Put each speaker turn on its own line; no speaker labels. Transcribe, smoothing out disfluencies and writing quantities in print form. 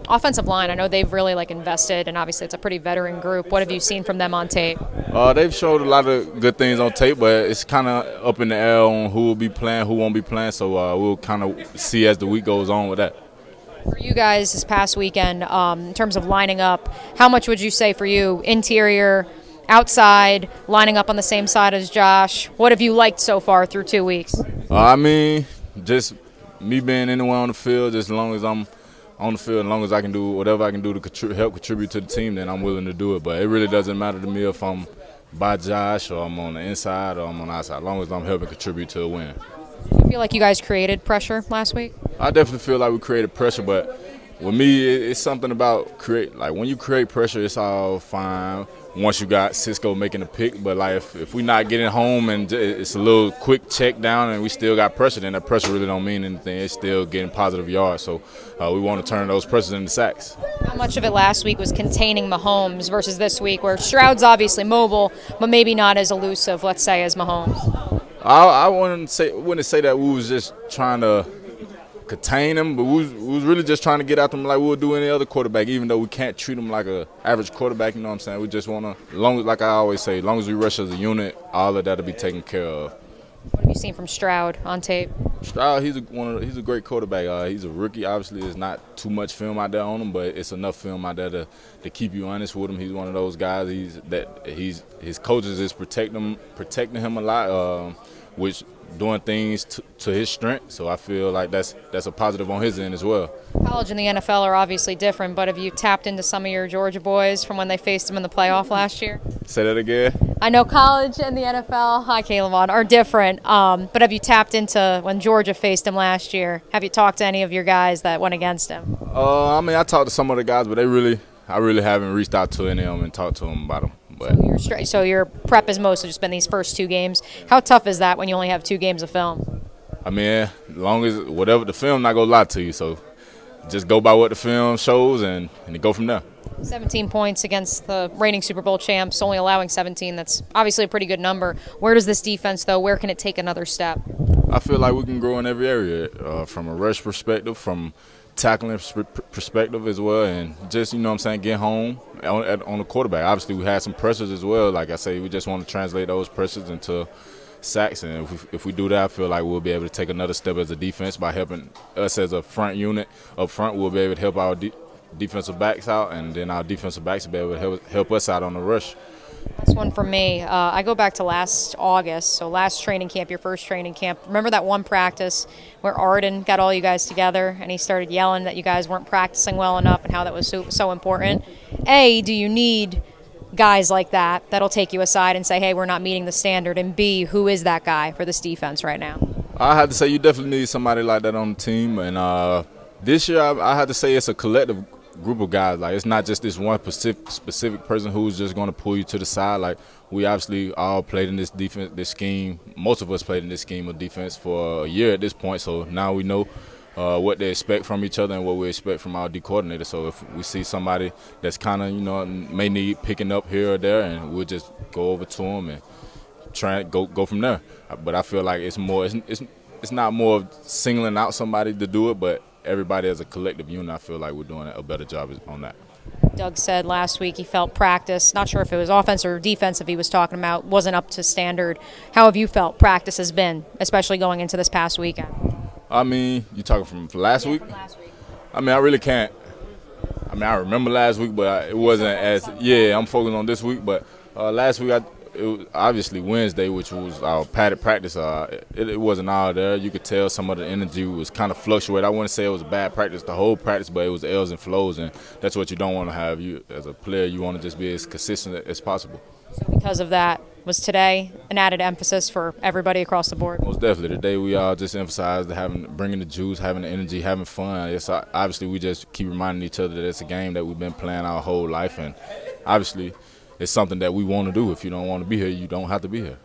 Offensive line, I know they've really invested, and obviously it's a pretty veteran group. What have you seen from them on tape?
They've showed a lot of good things on tape, but it's kind of up in the air on who will be playing, who won't be playing. So we'll kind of see as the week goes on with that.
For you guys this past weekend, in terms of lining up, how much would you say for you, interior, outside, lining up on the same side as Josh? What have you liked so far through 2 weeks?
I mean, just me being anywhere on the field, just as long as I'm on the field, as long as I can do whatever I can do to help contribute to the team, then I'm willing to do it. But it really doesn't matter to me if I'm by Josh or I'm on the inside or I'm on the outside, as long as I'm helping contribute to a win.
Do you feel like you guys created pressure last week?
I definitely feel like we created pressure, but with me, it's something about when you create pressure, it's all fine once you got Cisco making a pick. But if we're not getting home and it's a little quick check down and we still got pressure, then that pressure really don't mean anything. It's still getting positive yards. So we want to turn those pressures into sacks.
How much of it last week was containing Mahomes versus this week, where Stroud's obviously mobile, but maybe not as elusive, let's say, as Mahomes?
I wouldn't say that we was just trying to contain them, but we was really just trying to get at them like we would do any other quarterback, even though we can't treat them like an average quarterback, you know what I'm saying? We just want to, like I always say, as long as we rush as a unit, all of that will be taken care of.
What have you seen from Stroud on tape?
Stroud, he's a great quarterback. He's a rookie. Obviously, there's not too much film out there on him, but it's enough film out there to keep you honest with him. He's one of those guys. His coaches is protecting him a lot, which doing things to his strength. So I feel like that's a positive on his end as well.
College and the NFL are obviously different, but have you tapped into some of your Georgia boys from when they faced them in the playoff last year?
Say that again?
I know college and the NFL, hi Caleb, are different, but have you tapped into when Georgia faced them last year? Have you talked to any of your guys that went against them?
I mean, I talked to some of the guys, but I really haven't reached out to any of them and talked to them about them. But
so your prep has mostly just been these first 2 games. How tough is that when you only have 2 games of film?
I mean, as long as whatever the film not gonna lie to you, so just go by what the film shows and go from there.
17 points against the reigning Super Bowl champs, only allowing 17. That's obviously a pretty good number. Where does this defense, though, where can it take another step?
I feel like we can grow in every area, from a rush perspective, from tackling perspective as well, and just, you know what I'm saying, get home on the quarterback. Obviously, we had some pressures as well. Like I say, we just want to translate those pressures into sacks, and if we do that, I feel like we'll be able to take another step as a defense by helping us as a front unit up front. We'll be able to help our defensive backs out, and then our defensive backs will be able to help us out on the rush.
Last one from me. I go back to last August, so last training camp, your first training camp. Remember that one practice where Arden got all you guys together and he started yelling that you guys weren't practicing well enough and how that was so important? A, do you need guys like that that'll take you aside and say, hey, we're not meeting the standard? And B, who is that guy for this defense right now?
I have to say you definitely need somebody like that on the team. And this year I have to say it's a collective group of guys. Like, it's not just this one specific person who's just going to pull you to the side. Like, we obviously all played in this defense, this scheme. Most of us played in this scheme of defense for a year at this point. So now we know what they expect from each other and what we expect from our D coordinator. So if we see somebody that's kind of, may need picking up here or there, and we'll just go over to them and try and go from there. But I feel like it's not more of singling out somebody to do it, but everybody as a collective unit, I feel like we're doing a better job on that.
Doug said last week he felt practice, not sure if it was offense or defensive he was talking about, wasn't up to standard. How have you felt practice has been, especially going into this past weekend?
I mean, you talking from last week?
From last week.
I mean, I really can't. I mean, I remember last week, but it wasn't as – yeah, I'm focused on this week. But last week, it was obviously Wednesday, which was our padded practice. It wasn't all there. You could tell some of the energy was kind of fluctuating. I wouldn't say it was a bad practice the whole practice, but it was ebbs and flows, and that's what you don't want to have. You, as a player, you want to just be as consistent as possible.
So because of that, was today an added emphasis for everybody across the board?
Most definitely. Today we all just emphasized bringing the juice, having the energy, having fun. It's obviously we just keep reminding each other that it's a game that we've been playing our whole life, and obviously it's something that we want to do. If you don't want to be here, you don't have to be here.